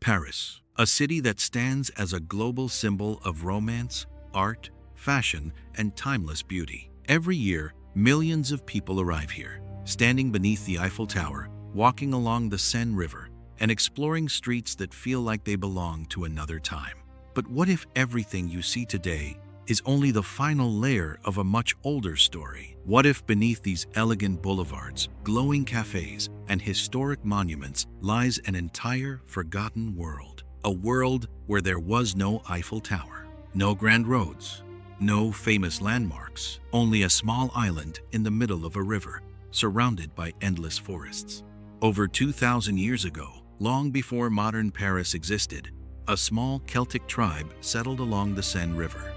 Paris, a city that stands as a global symbol of romance, art, fashion, and timeless beauty. Every year, millions of people arrive here, standing beneath the Eiffel Tower, walking along the Seine River, and exploring streets that feel like they belong to another time. But what if everything you see today is only the final layer of a much older story? What if beneath these elegant boulevards, glowing cafes, and historic monuments lies an entire forgotten world? A world where there was no Eiffel Tower, no grand roads, no famous landmarks, only a small island in the middle of a river, surrounded by endless forests. Over 2,000 years ago, long before modern Paris existed, a small Celtic tribe settled along the Seine River.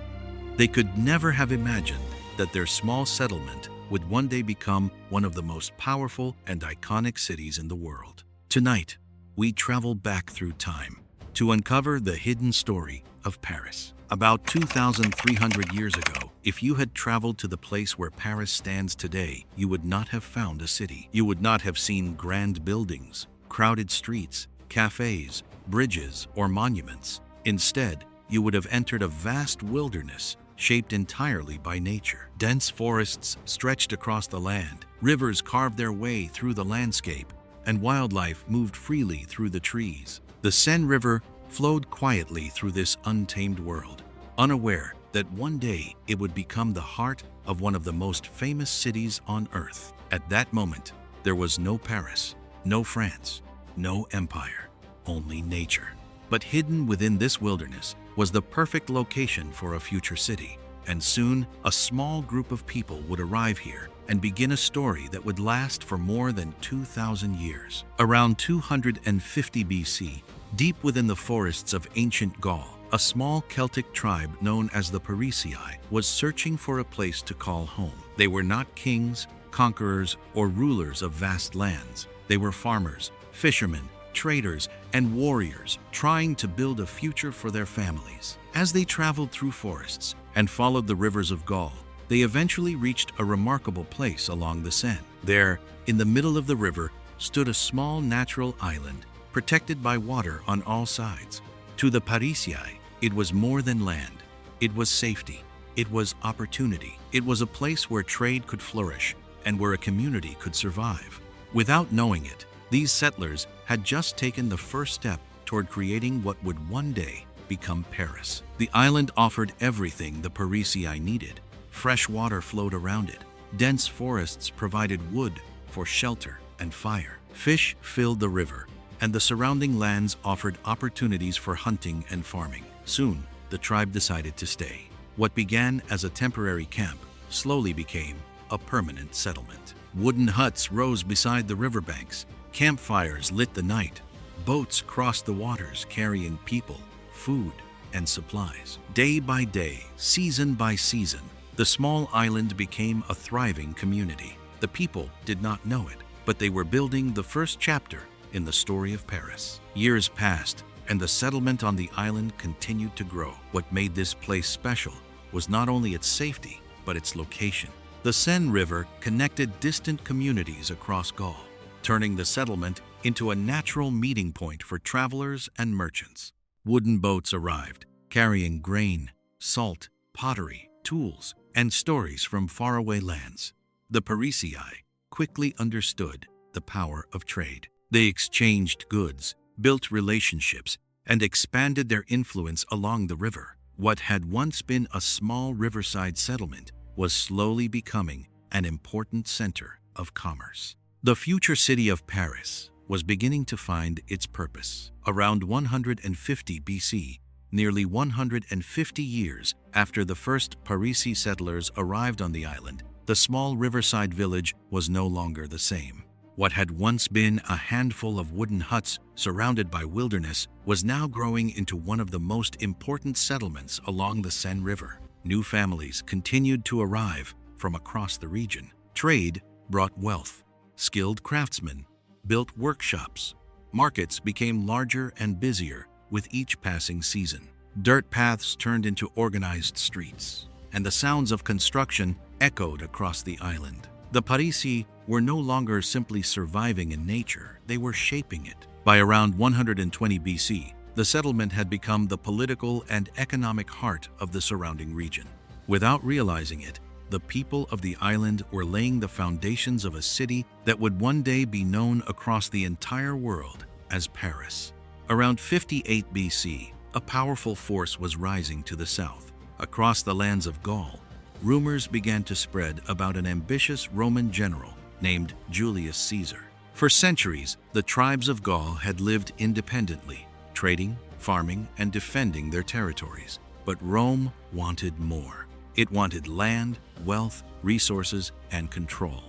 They could never have imagined that their small settlement would one day become one of the most powerful and iconic cities in the world. Tonight, we travel back through time to uncover the hidden story of Paris. About 2,300 years ago, if you had traveled to the place where Paris stands today, you would not have found a city. You would not have seen grand buildings, crowded streets, cafes, bridges, or monuments. Instead, you would have entered a vast wilderness shaped entirely by nature. Dense forests stretched across the land, rivers carved their way through the landscape, and wildlife moved freely through the trees. The Seine River flowed quietly through this untamed world, unaware that one day it would become the heart of one of the most famous cities on Earth. At that moment, there was no Paris, no France, no empire, only nature. But hidden within this wilderness was the perfect location for a future city, and soon a small group of people would arrive here and begin a story that would last for more than 2,000 years. Around 250 BC, deep within the forests of ancient Gaul, a small Celtic tribe known as the Parisii was searching for a place to call home. They were not kings, conquerors, or rulers of vast lands. They were farmers, fishermen, traders, and warriors trying to build a future for their families. As they traveled through forests and followed the rivers of Gaul, they eventually reached a remarkable place along the Seine. There, in the middle of the river, stood a small natural island protected by water on all sides. To the Parisii, it was more than land. It was safety. It was opportunity. It was a place where trade could flourish and where a community could survive. Without knowing it, these settlers had just taken the first step toward creating what would one day become Paris. The island offered everything the Parisii needed. Fresh water flowed around it. Dense forests provided wood for shelter and fire. Fish filled the river, and the surrounding lands offered opportunities for hunting and farming. Soon, the tribe decided to stay. What began as a temporary camp slowly became a permanent settlement. Wooden huts rose beside the riverbanks. Campfires lit the night. Boats crossed the waters carrying people, food, and supplies. Day by day, season by season, the small island became a thriving community. The people did not know it, but they were building the first chapter in the story of Paris. Years passed, and the settlement on the island continued to grow. What made this place special was not only its safety, but its location. The Seine River connected distant communities across Gaul, turning the settlement into a natural meeting point for travelers and merchants. Wooden boats arrived, carrying grain, salt, pottery, tools, and stories from faraway lands. The Parisii quickly understood the power of trade. They exchanged goods, built relationships, and expanded their influence along the river. What had once been a small riverside settlement was slowly becoming an important center of commerce. The future city of Paris was beginning to find its purpose. Around 150 BC, nearly 150 years after the first Parisi settlers arrived on the island, the small riverside village was no longer the same. What had once been a handful of wooden huts surrounded by wilderness was now growing into one of the most important settlements along the Seine River. New families continued to arrive from across the region. Trade brought wealth. Skilled craftsmen built workshops. Markets became larger and busier with each passing season. Dirt paths turned into organized streets, and the sounds of construction echoed across the island. The Parisi were no longer simply surviving in nature, they were shaping it. By around 120 BC, The settlement had become the political and economic heart of the surrounding region. Without realizing it, the people of the island were laying the foundations of a city that would one day be known across the entire world as Paris. Around 58 BC, a powerful force was rising to the south. Across the lands of Gaul, rumors began to spread about an ambitious Roman general named Julius Caesar. For centuries, the tribes of Gaul had lived independently, trading, farming, and defending their territories. But Rome wanted more. It wanted land, wealth, resources, and control.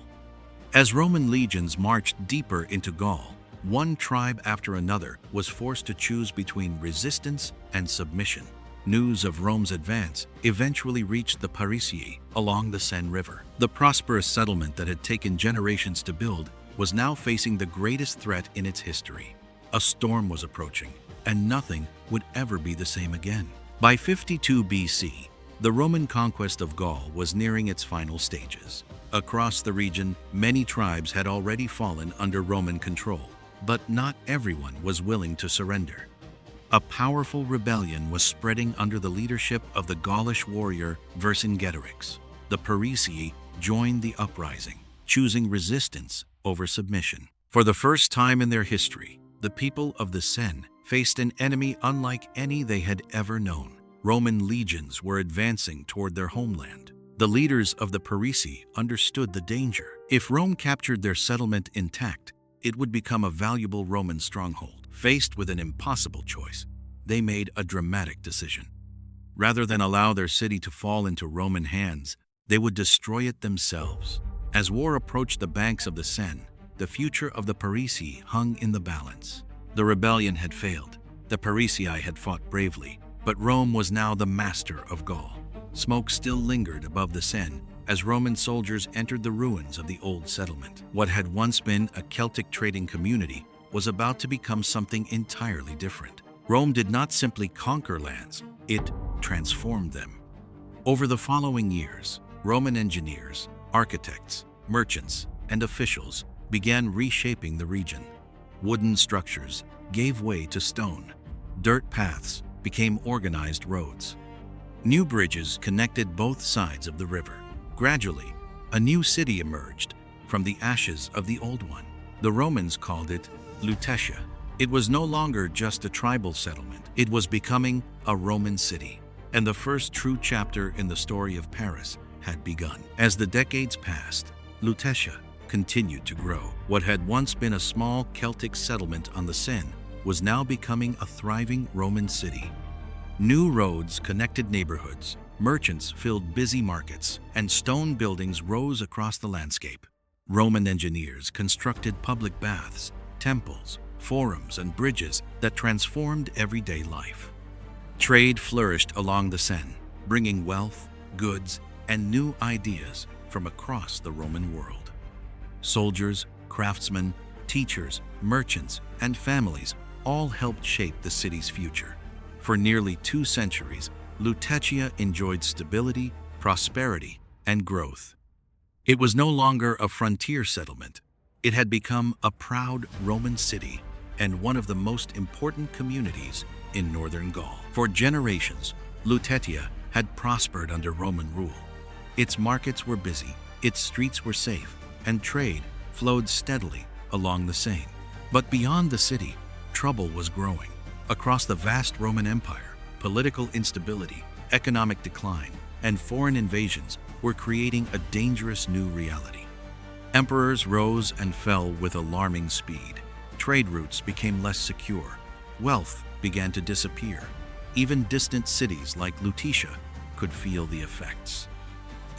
As Roman legions marched deeper into Gaul, one tribe after another was forced to choose between resistance and submission. News of Rome's advance eventually reached the Parisii along the Seine River. The prosperous settlement that had taken generations to build was now facing the greatest threat in its history. A storm was approaching, and nothing would ever be the same again. By 52 BC, the Roman conquest of Gaul was nearing its final stages. Across the region, many tribes had already fallen under Roman control, but not everyone was willing to surrender. A powerful rebellion was spreading under the leadership of the Gaulish warrior Vercingetorix. The Parisii joined the uprising, choosing resistance over submission. For the first time in their history, the people of the Seine faced an enemy unlike any they had ever known. Roman legions were advancing toward their homeland. The leaders of the Parisii understood the danger. If Rome captured their settlement intact, it would become a valuable Roman stronghold. Faced with an impossible choice, they made a dramatic decision. Rather than allow their city to fall into Roman hands, they would destroy it themselves. As war approached the banks of the Seine, the future of the Parisii hung in the balance. The rebellion had failed. The Parisii had fought bravely, but Rome was now the master of Gaul. Smoke still lingered above the Seine as Roman soldiers entered the ruins of the old settlement. What had once been a Celtic trading community was about to become something entirely different. Rome did not simply conquer lands, it transformed them. Over the following years, Roman engineers, architects, merchants, and officials began reshaping the region. Wooden structures gave way to stone. Dirt paths became organized roads. New bridges connected both sides of the river. Gradually, a new city emerged from the ashes of the old one. The Romans called it Lutetia. It was no longer just a tribal settlement. It was becoming a Roman city. And the first true chapter in the story of Paris had begun. As the decades passed, Lutetia continued to grow. What had once been a small Celtic settlement on the Seine was now becoming a thriving Roman city. New roads connected neighborhoods, merchants filled busy markets, and stone buildings rose across the landscape. Roman engineers constructed public baths, temples, forums, and bridges that transformed everyday life. Trade flourished along the Seine, bringing wealth, goods, and new ideas from across the Roman world. Soldiers, craftsmen, teachers, merchants, and families all helped shape the city's future. For nearly 2 centuries, Lutetia enjoyed stability, prosperity, and growth. It was no longer a frontier settlement. It had become a proud Roman city and one of the most important communities in northern Gaul. For generations, Lutetia had prospered under Roman rule. Its markets were busy, its streets were safe, and trade flowed steadily along the Seine. But beyond the city, trouble was growing. Across the vast Roman Empire, political instability, economic decline, and foreign invasions were creating a dangerous new reality. Emperors rose and fell with alarming speed. Trade routes became less secure. Wealth began to disappear. Even distant cities like Lutetia could feel the effects.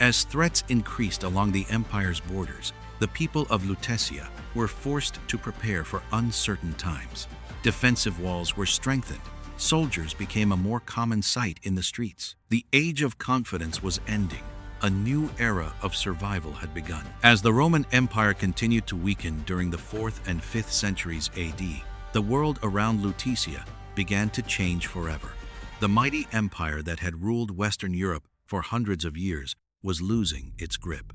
As threats increased along the empire's borders, the people of Lutetia were forced to prepare for uncertain times. Defensive walls were strengthened. Soldiers became a more common sight in the streets. The age of confidence was ending. A new era of survival had begun. As the Roman Empire continued to weaken during the 4th and 5th centuries AD, the world around Lutetia began to change forever. The mighty empire that had ruled Western Europe for hundreds of years was losing its grip.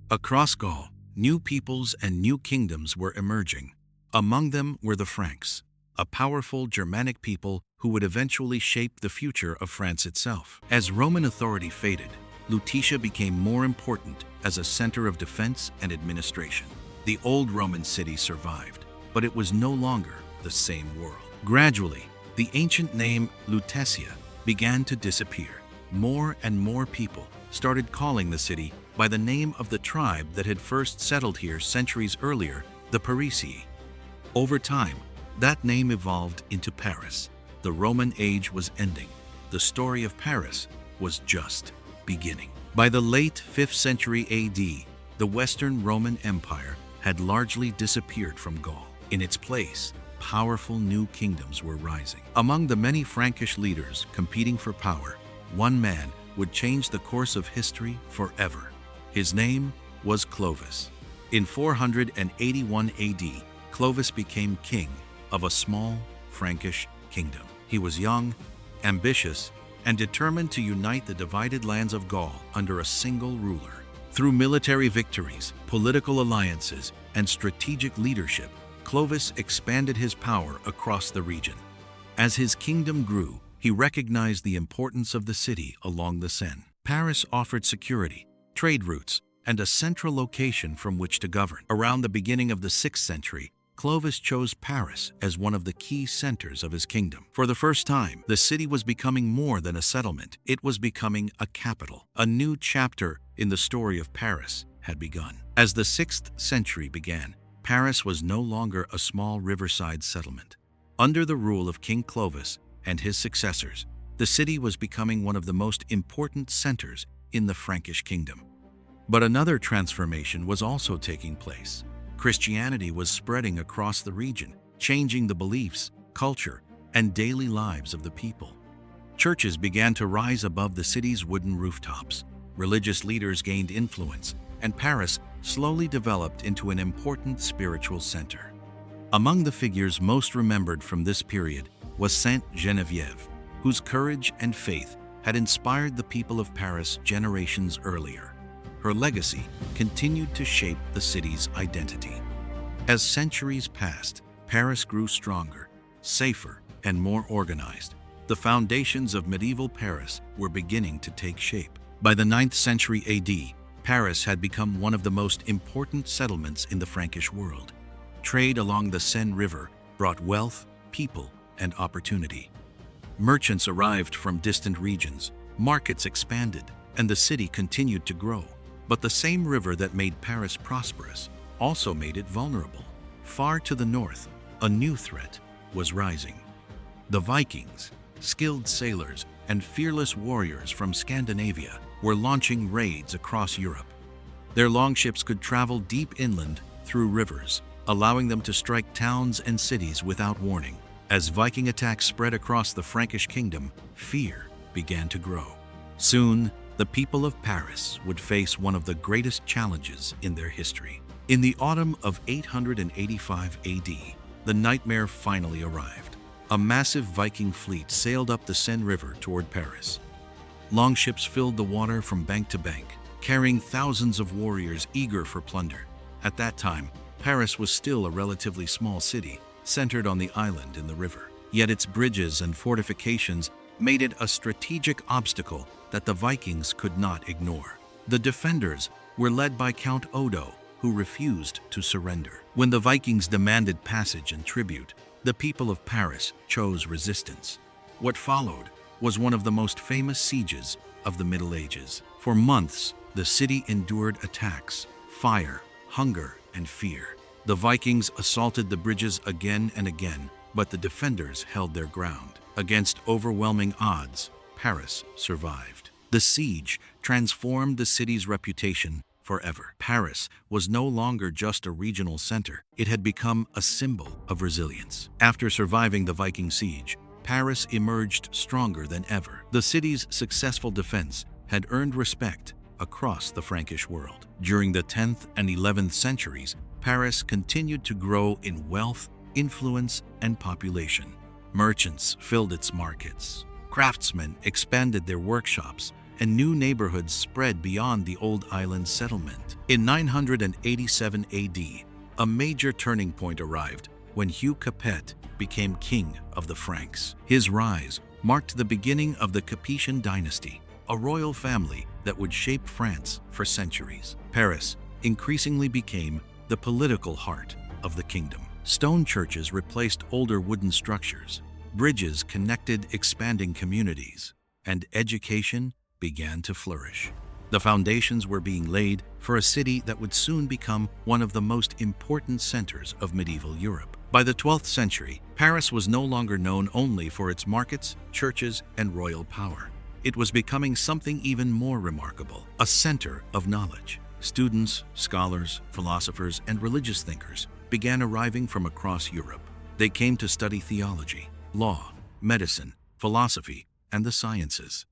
Across Gaul, new peoples and new kingdoms were emerging. Among them were the Franks, a powerful Germanic people who would eventually shape the future of France itself. As Roman authority faded, Lutetia became more important as a center of defense and administration. The old Roman city survived, but it was no longer the same world. Gradually, the ancient name Lutetia began to disappear. More and more people started calling the city by the name of the tribe that had first settled here centuries earlier, the Parisii. Over time, that name evolved into Paris. The Roman age was ending. The story of Paris was just beginning. By the late 5th century AD, the Western Roman Empire had largely disappeared from Gaul. In its place, powerful new kingdoms were rising. Among the many Frankish leaders competing for power, one man would change the course of history forever. His name was Clovis. In 481 AD, Clovis became king of a small Frankish kingdom. He was young, ambitious, and determined to unite the divided lands of Gaul under a single ruler. Through military victories, political alliances, and strategic leadership, Clovis expanded his power across the region. As his kingdom grew, he recognized the importance of the city along the Seine. Paris offered security, trade routes, and a central location from which to govern. Around the beginning of the 6th century, Clovis chose Paris as one of the key centers of his kingdom. For the first time, the city was becoming more than a settlement. It was becoming a capital. A new chapter in the story of Paris had begun. As the 6th century began, Paris was no longer a small riverside settlement. Under the rule of King Clovis and his successors, the city was becoming one of the most important centers in the Frankish kingdom. But another transformation was also taking place. Christianity was spreading across the region, changing the beliefs, culture, and daily lives of the people. Churches began to rise above the city's wooden rooftops. Religious leaders gained influence, and Paris slowly developed into an important spiritual center. Among the figures most remembered from this period was Saint Geneviève, whose courage and faith had inspired the people of Paris generations earlier. Her legacy continued to shape the city's identity. As centuries passed, Paris grew stronger, safer, and more organized. The foundations of medieval Paris were beginning to take shape. By the 9th century AD, Paris had become one of the most important settlements in the Frankish world. Trade along the Seine River brought wealth, people, and opportunity. Merchants arrived from distant regions, markets expanded, and the city continued to grow. But the same river that made Paris prosperous also made it vulnerable. Far to the north, a new threat was rising. The Vikings, skilled sailors, and fearless warriors from Scandinavia were launching raids across Europe. Their longships could travel deep inland through rivers, allowing them to strike towns and cities without warning. As Viking attacks spread across the Frankish kingdom, fear began to grow. Soon, the people of Paris would face one of the greatest challenges in their history. In the autumn of 885 AD, the nightmare finally arrived. A massive Viking fleet sailed up the Seine River toward Paris. Longships filled the water from bank to bank, carrying thousands of warriors eager for plunder. At that time, Paris was still a relatively small city, centered on the island in the river. Yet its bridges and fortifications made it a strategic obstacle that the Vikings could not ignore. The defenders were led by Count Odo, who refused to surrender. When the Vikings demanded passage and tribute, the people of Paris chose resistance. What followed was one of the most famous sieges of the Middle Ages. For months, the city endured attacks, fire, hunger, and fear. The Vikings assaulted the bridges again and again, but the defenders held their ground. Against overwhelming odds, Paris survived. The siege transformed the city's reputation forever. Paris was no longer just a regional center. It had become a symbol of resilience. After surviving the Viking siege, Paris emerged stronger than ever. The city's successful defense had earned respect across the Frankish world. During the 10th and 11th centuries, Paris continued to grow in wealth, influence, and population. Merchants filled its markets. Craftsmen expanded their workshops, and new neighborhoods spread beyond the old island settlement. In 987 AD, a major turning point arrived when Hugh Capet became king of the Franks. His rise marked the beginning of the Capetian dynasty, a royal family that would shape France for centuries. Paris increasingly became the political heart of the kingdom. Stone churches replaced older wooden structures, bridges connected expanding communities, and education began to flourish. The foundations were being laid for a city that would soon become one of the most important centers of medieval Europe. By the 12th century, Paris was no longer known only for its markets, churches, and royal power. It was becoming something even more remarkable, a center of knowledge. Students, scholars, philosophers, and religious thinkers began arriving from across Europe. They came to study theology, law, medicine, philosophy, and the sciences.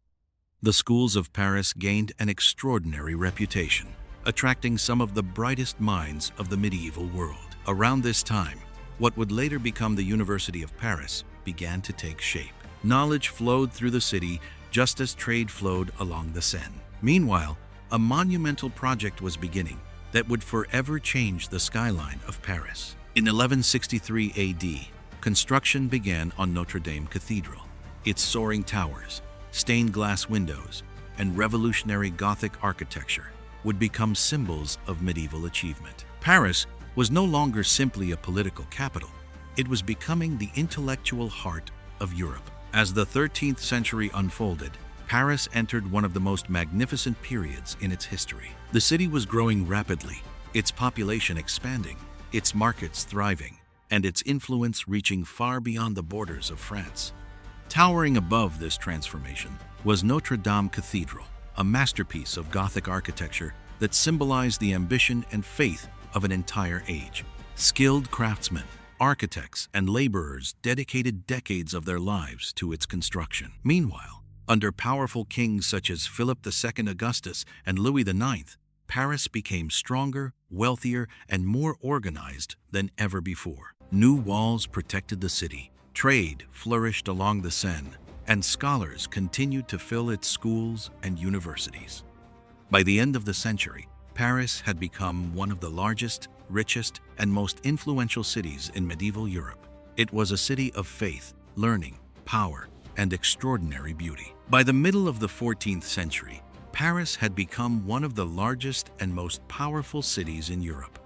The schools of Paris gained an extraordinary reputation, attracting some of the brightest minds of the medieval world. Around this time, what would later become the University of Paris began to take shape. Knowledge flowed through the city just as trade flowed along the Seine. Meanwhile, a monumental project was beginning that would forever change the skyline of Paris. In 1163 AD, construction began on Notre Dame Cathedral. Its soaring towers, stained glass windows, and revolutionary Gothic architecture would become symbols of medieval achievement. Paris was no longer simply a political capital. It was becoming the intellectual heart of Europe. As the 13th century unfolded, Paris entered one of the most magnificent periods in its history. The city was growing rapidly, its population expanding, its markets thriving, and its influence reaching far beyond the borders of France. Towering above this transformation was Notre Dame Cathedral, a masterpiece of Gothic architecture that symbolized the ambition and faith of an entire age. Skilled craftsmen, architects, and laborers dedicated decades of their lives to its construction. Meanwhile, under powerful kings such as Philip II Augustus and Louis IX, Paris became stronger, wealthier, and more organized than ever before. New walls protected the city. Trade flourished along the Seine, and scholars continued to fill its schools and universities. By the end of the century, Paris had become one of the largest, richest, and most influential cities in medieval Europe. It was a city of faith, learning, power, and extraordinary beauty. By the middle of the 14th century, Paris had become one of the largest and most powerful cities in Europe.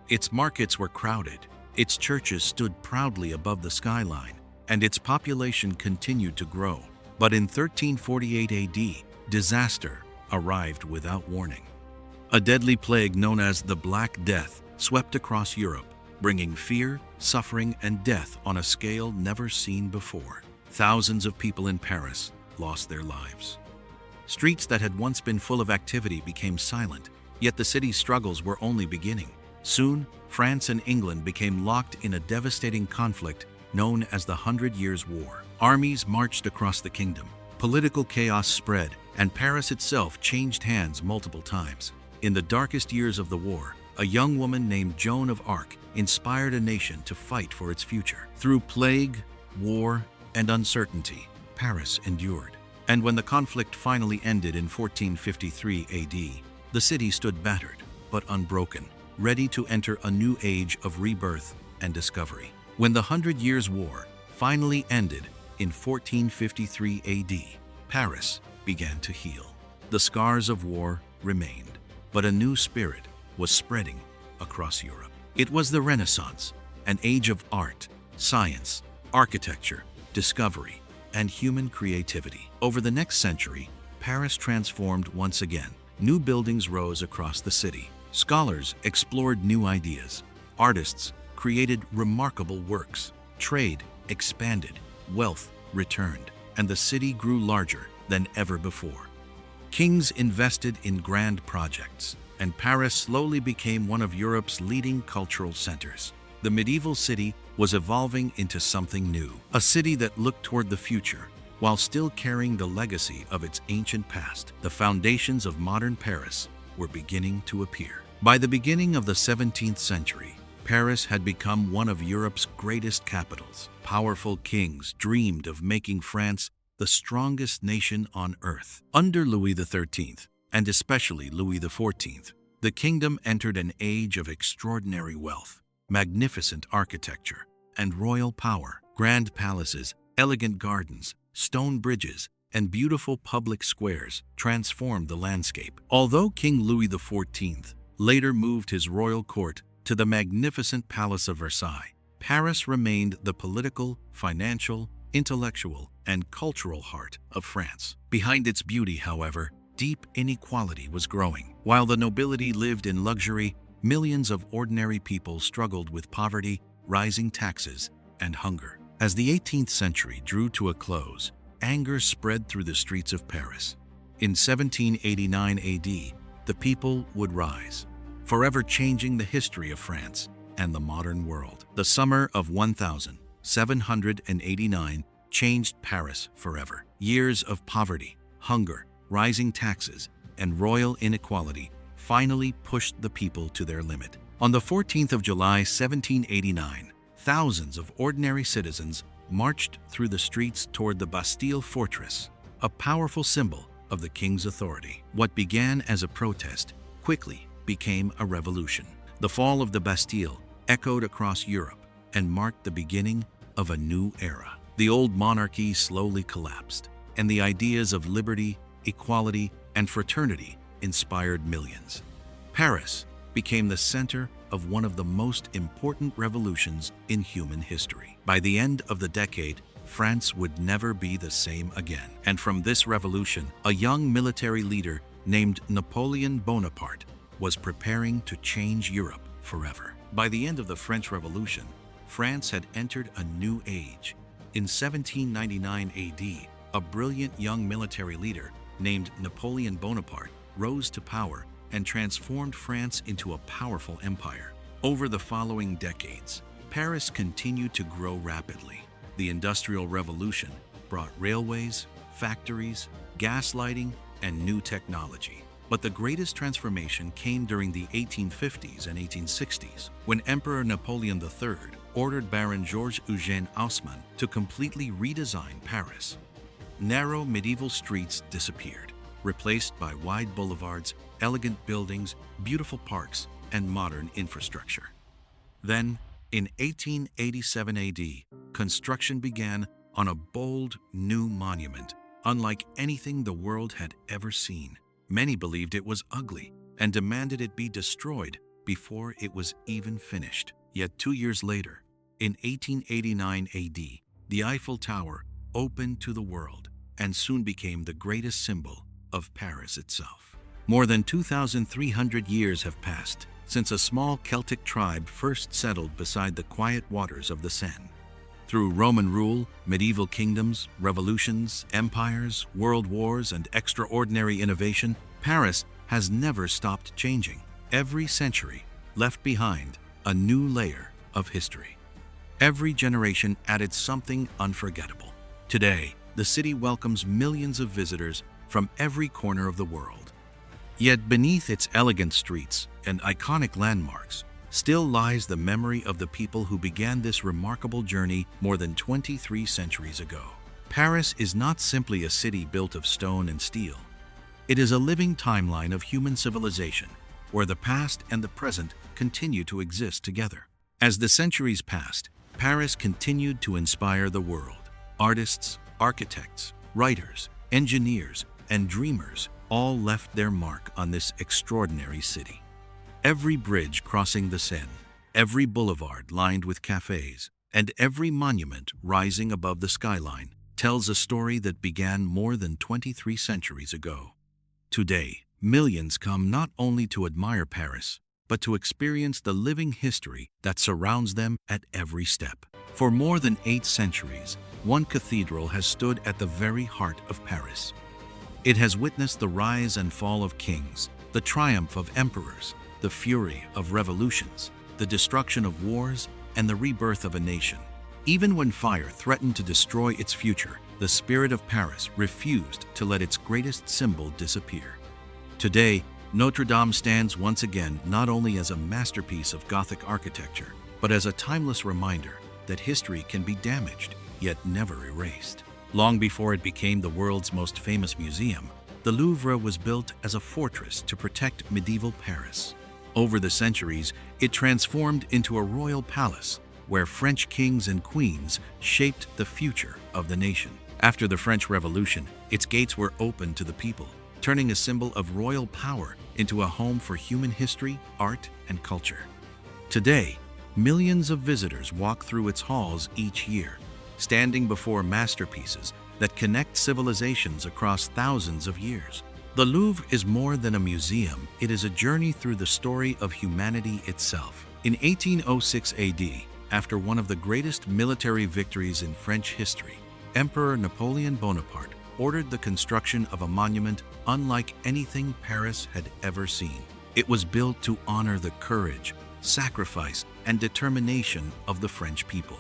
Its markets were crowded, its churches stood proudly above the skyline, and its population continued to grow. But in 1348 AD, disaster arrived without warning. A deadly plague known as the Black Death swept across Europe, bringing fear, suffering, and death on a scale never seen before. Thousands of people in Paris lost their lives. Streets that had once been full of activity became silent, yet the city's struggles were only beginning. Soon, France and England became locked in a devastating conflict known as the 100 Years' War. Armies marched across the kingdom, political chaos spread, and Paris itself changed hands multiple times. In the darkest years of the war, a young woman named Joan of Arc inspired a nation to fight for its future. Through plague, war, and uncertainty, Paris endured. And when the conflict finally ended in 1453 AD, the city stood battered but unbroken, ready to enter a new age of rebirth and discovery. When the 100 Years' War finally ended in 1453 AD, Paris began to heal. The scars of war remained, but a new spirit was spreading across Europe. It was the Renaissance, an age of art, science, architecture, discovery, and human creativity. Over the next century, Paris transformed once again. New buildings rose across the city. Scholars explored new ideas. Artists created remarkable works. Trade expanded. Wealth returned. And the city grew larger than ever before. Kings invested in grand projects, and Paris slowly became one of Europe's leading cultural centers. The medieval city was evolving into something new, a city that looked toward the future while still carrying the legacy of its ancient past. The foundations of modern Paris were beginning to appear. By the beginning of the 17th century, Paris had become one of Europe's greatest capitals. Powerful kings dreamed of making France the strongest nation on earth. Under Louis XIII, and especially Louis XIV, the kingdom entered an age of extraordinary wealth, magnificent architecture, and royal power. Grand palaces, elegant gardens, stone bridges, and beautiful public squares transformed the landscape. Although King Louis XIV later moved his royal court to the magnificent Palace of Versailles, Paris remained the political, financial, intellectual, and cultural heart of France. Behind its beauty, however, deep inequality was growing. While the nobility lived in luxury, millions of ordinary people struggled with poverty, rising taxes, and hunger. As the 18th century drew to a close, anger spread through the streets of Paris. In 1789 AD, the people would rise, forever changing the history of France and the modern world. The summer of 1789 changed Paris forever. Years of poverty, hunger, rising taxes, and royal inequality finally pushed the people to their limit. On the 14th of July, 1789, thousands of ordinary citizens marched through the streets toward the Bastille fortress, a powerful symbol of the king's authority. What began as a protest quickly became a revolution. The fall of the Bastille echoed across Europe and marked the beginning of a new era. The old monarchy slowly collapsed, and the ideas of liberty, equality, and fraternity inspired millions. Paris became the center of one of the most important revolutions in human history. By the end of the decade, France would never be the same again. And from this revolution, a young military leader named Napoleon Bonaparte was preparing to change Europe forever. By the end of the French Revolution, France had entered a new age. In 1799 AD, a brilliant young military leader named Napoleon Bonaparte rose to power and transformed France into a powerful empire. Over the following decades, Paris continued to grow rapidly. The Industrial Revolution brought railways, factories, gaslighting, and new technology. But the greatest transformation came during the 1850s and 1860s, when Emperor Napoleon III ordered Baron Georges-Eugène Haussmann to completely redesign Paris. Narrow medieval streets disappeared, replaced by wide boulevards, elegant buildings, beautiful parks, and modern infrastructure. Then, in 1887 AD, construction began on a bold new monument, unlike anything the world had ever seen. Many believed it was ugly and demanded it be destroyed before it was even finished. Yet 2 years later, in 1889 AD, the Eiffel Tower opened to the world and soon became the greatest symbol of Paris itself. More than 2,300 years have passed since a small Celtic tribe first settled beside the quiet waters of the Seine. Through Roman rule, medieval kingdoms, revolutions, empires, world wars, and extraordinary innovation, Paris has never stopped changing. Every century left behind a new layer of history. Every generation added something unforgettable. Today, the city welcomes millions of visitors from every corner of the world. Yet beneath its elegant streets and iconic landmarks still lies the memory of the people who began this remarkable journey more than 23 centuries ago. Paris is not simply a city built of stone and steel. It is a living timeline of human civilization, where the past and the present continue to exist together. As the centuries passed, Paris continued to inspire the world. Artists, architects, writers, engineers, and dreamers all left their mark on this extraordinary city. Every bridge crossing the Seine, every boulevard lined with cafes, and every monument rising above the skyline tells a story that began more than 23 centuries ago. Today, millions come not only to admire Paris, but to experience the living history that surrounds them at every step. For more than 8 centuries, one cathedral has stood at the very heart of Paris. It has witnessed the rise and fall of kings, the triumph of emperors, the fury of revolutions, the destruction of wars, and the rebirth of a nation. Even when fire threatened to destroy its future, the spirit of Paris refused to let its greatest symbol disappear. Today, Notre Dame stands once again not only as a masterpiece of Gothic architecture, but as a timeless reminder that history can be damaged, yet never erased. Long before it became the world's most famous museum, the Louvre was built as a fortress to protect medieval Paris. Over the centuries, it transformed into a royal palace, where French kings and queens shaped the future of the nation. After the French Revolution, its gates were open to the people, turning a symbol of royal power into a home for human history, art, and culture. Today, millions of visitors walk through its halls each year, standing before masterpieces that connect civilizations across thousands of years. The Louvre is more than a museum, it is a journey through the story of humanity itself. In 1806 AD, after one of the greatest military victories in French history, Emperor Napoleon Bonaparte ordered the construction of a monument unlike anything Paris had ever seen. It was built to honor the courage, sacrifice, and determination of the French people.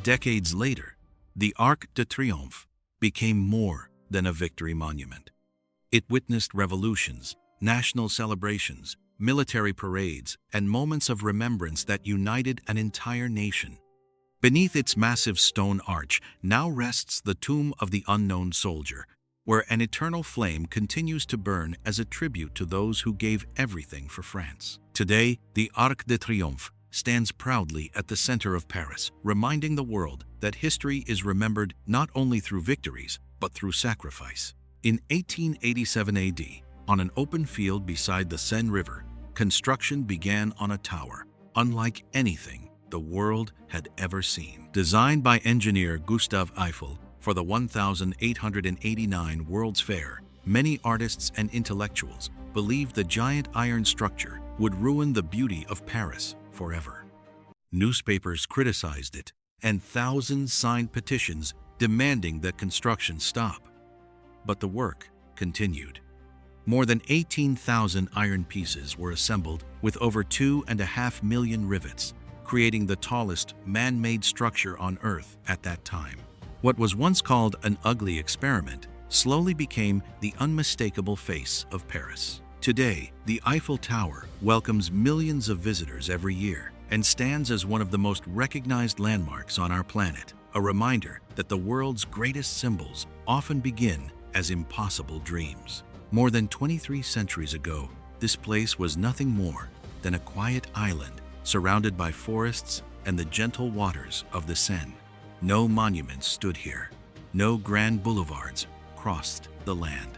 Decades later, the Arc de Triomphe became more than a victory monument. It witnessed revolutions, national celebrations, military parades, and moments of remembrance that united an entire nation. Beneath its massive stone arch now rests the tomb of the unknown soldier, where an eternal flame continues to burn as a tribute to those who gave everything for France. Today, the Arc de Triomphe stands proudly at the center of Paris, reminding the world that history is remembered not only through victories, but through sacrifice. In 1887 AD, on an open field beside the Seine River, construction began on a tower, unlike anything the world had ever seen. Designed by engineer Gustave Eiffel for the 1889 World's Fair, many artists and intellectuals believed the giant iron structure would ruin the beauty of Paris forever. Newspapers criticized it, and thousands signed petitions demanding that construction stop. But the work continued. More than 18,000 iron pieces were assembled with over 2.5 million rivets, creating the tallest man-made structure on Earth at that time. What was once called an ugly experiment slowly became the unmistakable face of Paris. Today, the Eiffel Tower welcomes millions of visitors every year and stands as one of the most recognized landmarks on our planet, a reminder that the world's greatest symbols often begin as impossible dreams. More than 23 centuries ago, this place was nothing more than a quiet island surrounded by forests and the gentle waters of the Seine. No monuments stood here. No grand boulevards crossed the land.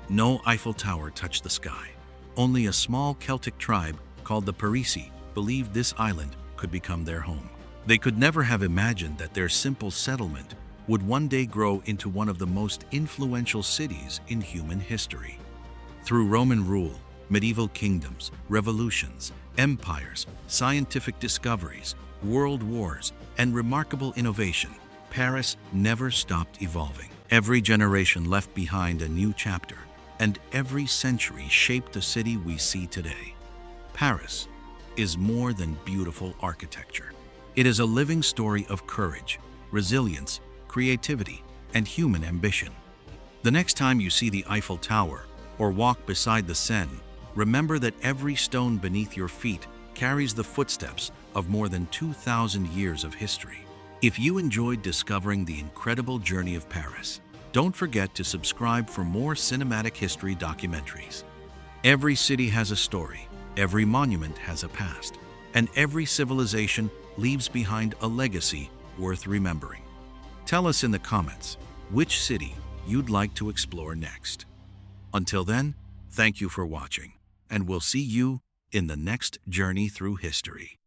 No Eiffel Tower touched the sky. Only a small Celtic tribe called the Parisi believed this island could become their home. They could never have imagined that their simple settlement would one day grow into one of the most influential cities in human history. Through Roman rule, medieval kingdoms, revolutions, empires, scientific discoveries, world wars, and remarkable innovation, Paris never stopped evolving. Every generation left behind a new chapter, and every century shaped the city we see today. Paris is more than beautiful architecture. It is a living story of courage, resilience, creativity, and human ambition. The next time you see the Eiffel Tower or walk beside the Seine, remember that every stone beneath your feet carries the footsteps of more than 2,000 years of history. If you enjoyed discovering the incredible journey of Paris, don't forget to subscribe for more cinematic history documentaries. Every city has a story, every monument has a past, and every civilization leaves behind a legacy worth remembering. Tell us in the comments which city you'd like to explore next. Until then, thank you for watching, and we'll see you in the next journey through history.